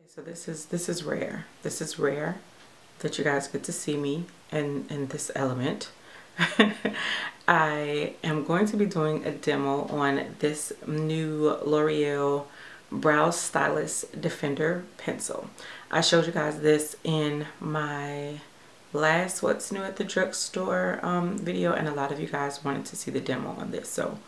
So this is rare. This is rare that you guys get to see me in this element. I am going to be doing a demo on this new L'Oreal Brow Stylist Defender pencil. I showed you guys this in my last What's New at the Drugstore video, and a lot of you guys wanted to see the demo on this, so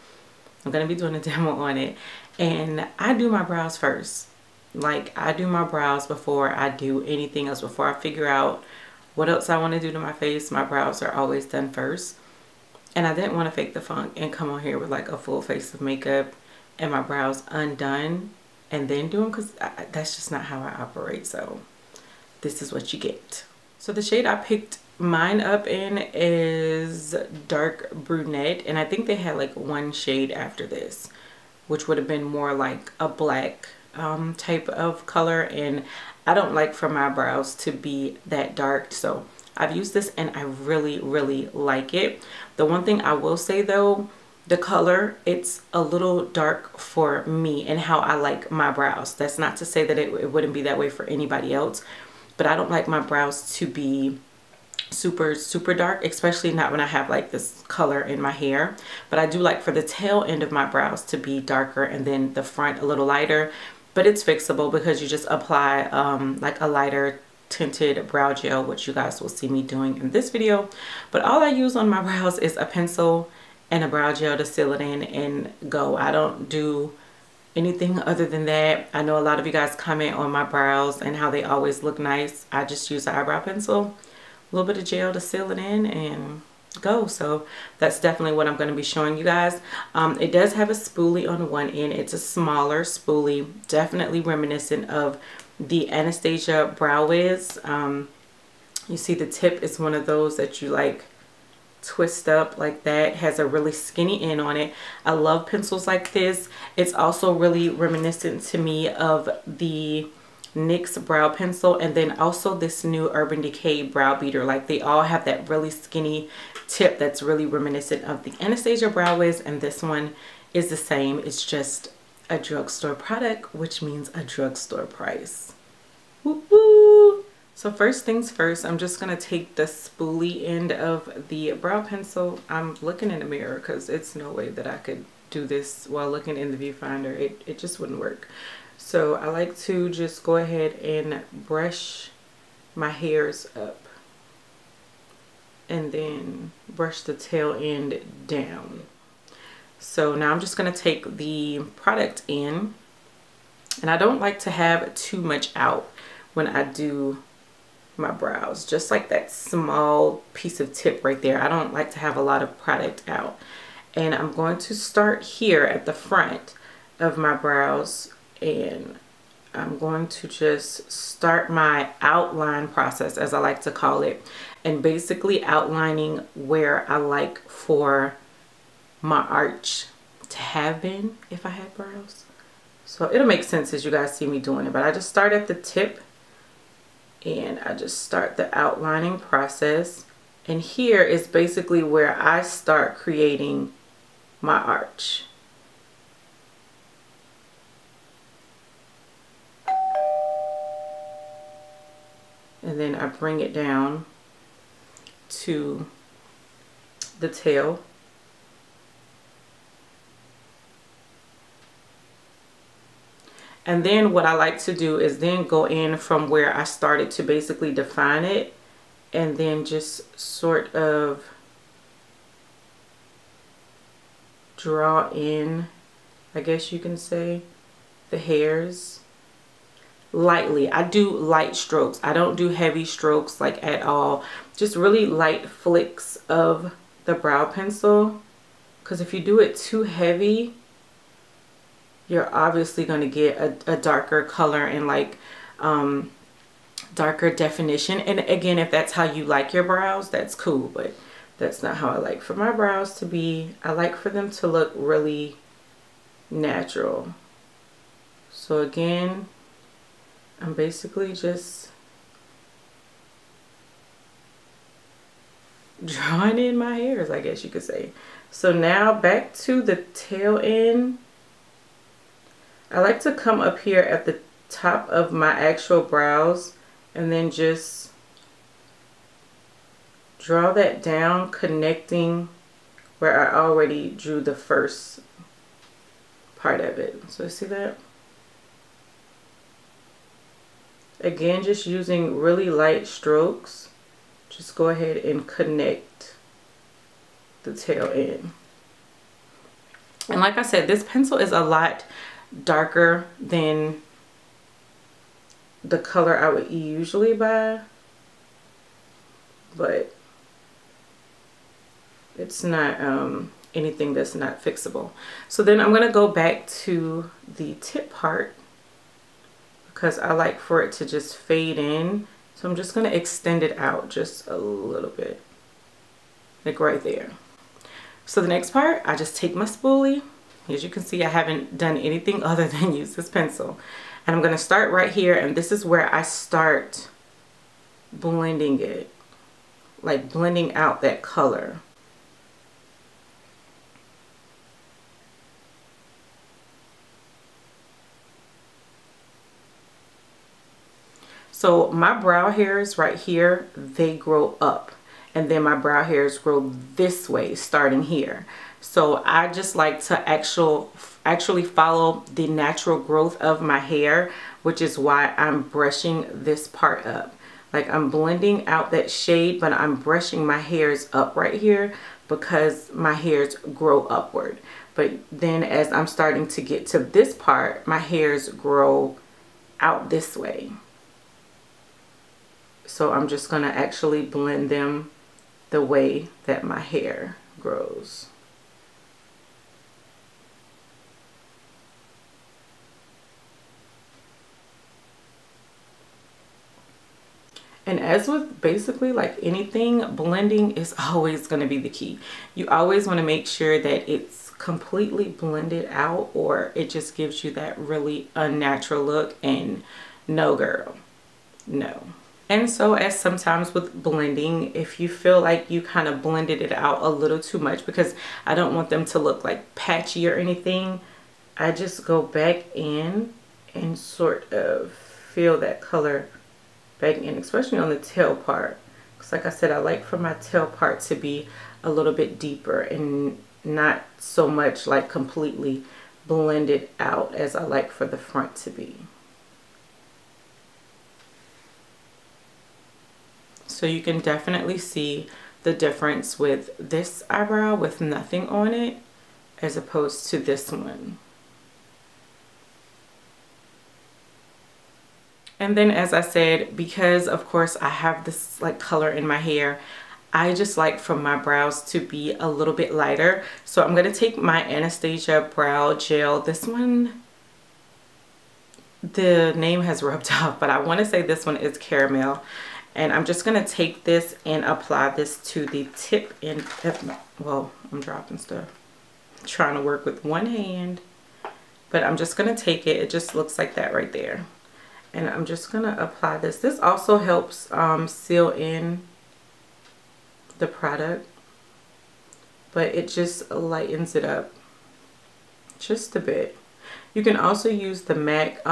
I'm going to be doing a demo on it. And I do my brows first. Like, I do my brows before I do anything else. Before I figure out what else I want to do to my face, my brows are always done first. And I didn't want to fake the funk and come on here with like a full face of makeup and my brows undone and then do them, because that's just not how I operate. So this is what you get. So the shade I picked mine up in is dark brunette, and I think they had like one shade after this, which would have been more like a black type of color, and I don't like for my brows to be that dark, so I've used this and I really like it. The one thing I will say though, the color, it's a little dark for me and how I like my brows. That's not to say that it wouldn't be that way for anybody else, but I don't like my brows to be super dark, especially not when I have like this color in my hair. But I do like for the tail end of my brows to be darker and then the front a little lighter. But it's fixable because you just apply like a lighter tinted brow gel, which you guys will see me doing in this video. But all I use on my brows is a pencil and a brow gel to seal it in and go. I don't do anything other than that. I know a lot of you guys comment on my brows and how they always look nice. I just use an eyebrow pencil, a little bit of gel to seal it in, and go. So that's definitely what I'm going to be showing you guys. It does have a spoolie on one end. It's a smaller spoolie, definitely reminiscent of the Anastasia Brow Wiz. You see the tip is one of those that you like twist up like that. It has a really skinny end on it. I love pencils like this. It's also really reminiscent to me of the NYX brow pencil, and then also this new Urban Decay brow beater. Like, they all have that really skinny tip that's really reminiscent of the Anastasia Brow Wiz, and this one is the same. It's just a drugstore product, which means a drugstore price. Woo woo! So first things first, I'm just gonna take the spoolie end of the brow pencil. I'm looking in the mirror because it's no way that I could do this while looking in the viewfinder. It just wouldn't work. So I like to just go ahead and brush my hairs up and then brush the tail end down. So now I'm just going to take the product in, and I don't like to have too much out when I do my brows, just like that small piece of tip right there. I don't like to have a lot of product out. And I'm going to start here at the front of my brows, and I'm going to just start my outline process, as I like to call it, and basically outlining where I like for my arch to have been if I had brows. So it'll make sense as you guys see me doing it, but I just start at the tip and I just start the outlining process, and here is basically where I start creating my arch. And then I bring it down to the tail. And then what I like to do is then go in from where I started to basically define it, and then just sort of draw in, I guess you can say, the hairs lightly. I do light strokes. I don't do heavy strokes like at all. Just really light flicks of the brow pencil, because if you do it too heavy, you're obviously going to get a darker color and like darker definition. And again, if that's how you like your brows, that's cool, but that's not how I like for my brows to be. I like for them to look really natural. So again, I'm basically just drawing in my hairs, I guess you could say. So now back to the tail end. I like to come up here at the top of my actual brows and then just draw that down, connecting where I already drew the first part of it. So see that? Again, just using really light strokes. Just go ahead and connect the tail end. And like I said, this pencil is a lot darker than the color I would usually buy, but it's not anything that's not fixable. So then I'm gonna go back to the tip part because I like for it to just fade in. So I'm just gonna extend it out just a little bit, like right there. So the next part, I just take my spoolie. As you can see, I haven't done anything other than use this pencil. And I'm gonna start right here, and this is where I start blending it, like blending out that color. So my brow hairs right here, they grow up. And then my brow hairs grow this way, starting here. So I just like to actually follow the natural growth of my hair, which is why I'm brushing this part up. Like I'm blending out that shade, but I'm brushing my hairs up right here because my hairs grow upward. But then as I'm starting to get to this part, my hairs grow out this way. So I'm just gonna actually blend them the way that my hair grows. And as with basically like anything, blending is always going to be the key. You always want to make sure that it's completely blended out, or it just gives you that really unnatural look, and no girl, no. And so as sometimes with blending, if you feel like you kind of blended it out a little too much, because I don't want them to look like patchy or anything, I just go back in and sort of fill that color back in, especially on the tail part. Because like I said, I like for my tail part to be a little bit deeper and not so much like completely blended out as I like for the front to be. So you can definitely see the difference with this eyebrow with nothing on it as opposed to this one. And then as I said, because of course I have this like color in my hair, I just like for my brows to be a little bit lighter. So I'm going to take my Anastasia brow gel. This one, the name has rubbed off, but I want to say this one is caramel. And I'm just going to take this and apply this to the tip end. Well, I'm dropping stuff. I'm trying to work with one hand. But I'm just going to take it. It just looks like that right there. And I'm just going to apply this. This also helps seal in the product. But it just lightens it up just a bit. You can also use the MAC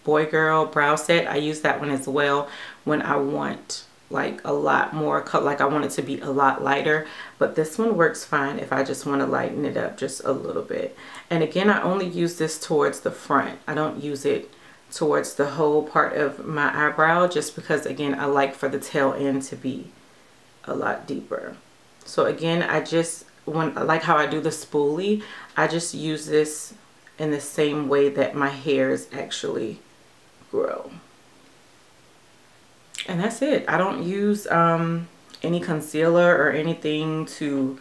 Boy Girl brow set. I use that one as well when I want like a lot more color, like I want it to be a lot lighter. But this one works fine if I just want to lighten it up just a little bit. And again, I only use this towards the front. I don't use it towards the whole part of my eyebrow, just because again I like for the tail end to be a lot deeper. So again, I just like how I do the spoolie, I just use this in the same way that my hairs actually grow. And that's it. I don't use any concealer or anything to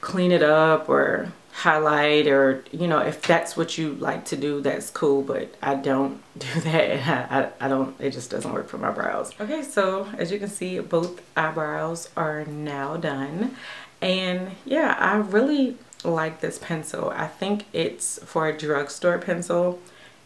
clean it up or highlight, or you know, if that's what you like to do, that's cool, but I don't do that. I don't, it just doesn't work for my brows. Okay, so as you can see, both eyebrows are now done. And yeah, I really like this pencil. I think it's for a drugstore pencil.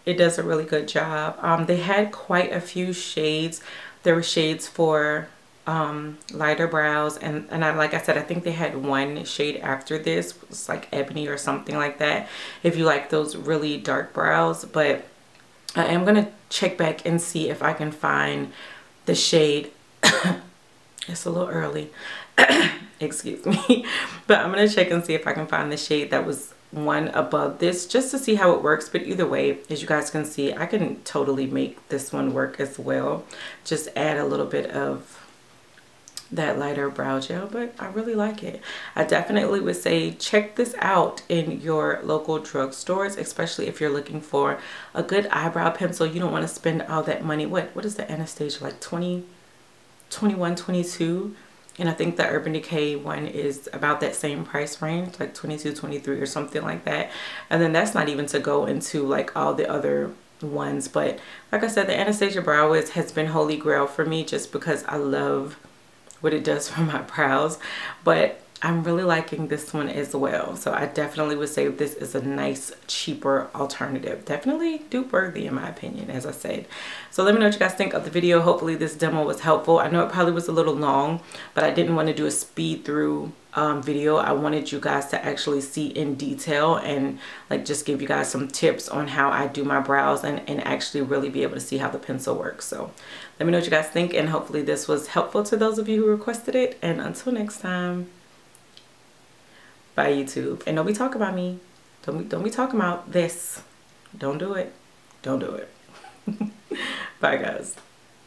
It does a really good job. They had quite a few shades. There were shades for lighter brows, and like I said, I think they had one shade after this. It's like ebony or something like that, if you like those really dark brows. But I am going to check back and see if I can find the shade. It's a little early. Excuse me. But I'm going to check and see if I can find the shade that was one above this, just to see how it works. But either way, as you guys can see, I can totally make this one work as well. Just add a little bit of that lighter brow gel, but I really like it. I definitely would say check this out in your local drugstores, especially if you're looking for a good eyebrow pencil. You don't want to spend all that money. What is the Anastasia, like 20, 21, 22? And I think the Urban Decay one is about that same price range, like 22, 23 or something like that. And then that's not even to go into like all the other ones. But like I said, the Anastasia Brow Wiz has been holy grail for me, just because I love what it does for my brows. But I'm really liking this one as well. So I definitely would say this is a nice, cheaper alternative. Definitely dupe worthy in my opinion, as I said. So let me know what you guys think of the video. Hopefully this demo was helpful. I know it probably was a little long, but I didn't want to do a speed through video. I wanted you guys to actually see in detail and like just give you guys some tips on how I do my brows and actually really be able to see how the pencil works. So let me know what you guys think, and hopefully this was helpful to those of you who requested it. And until next time, bye YouTube. And don't be talking about me. Don't be talking about this. Don't do it. Don't do it. Bye guys.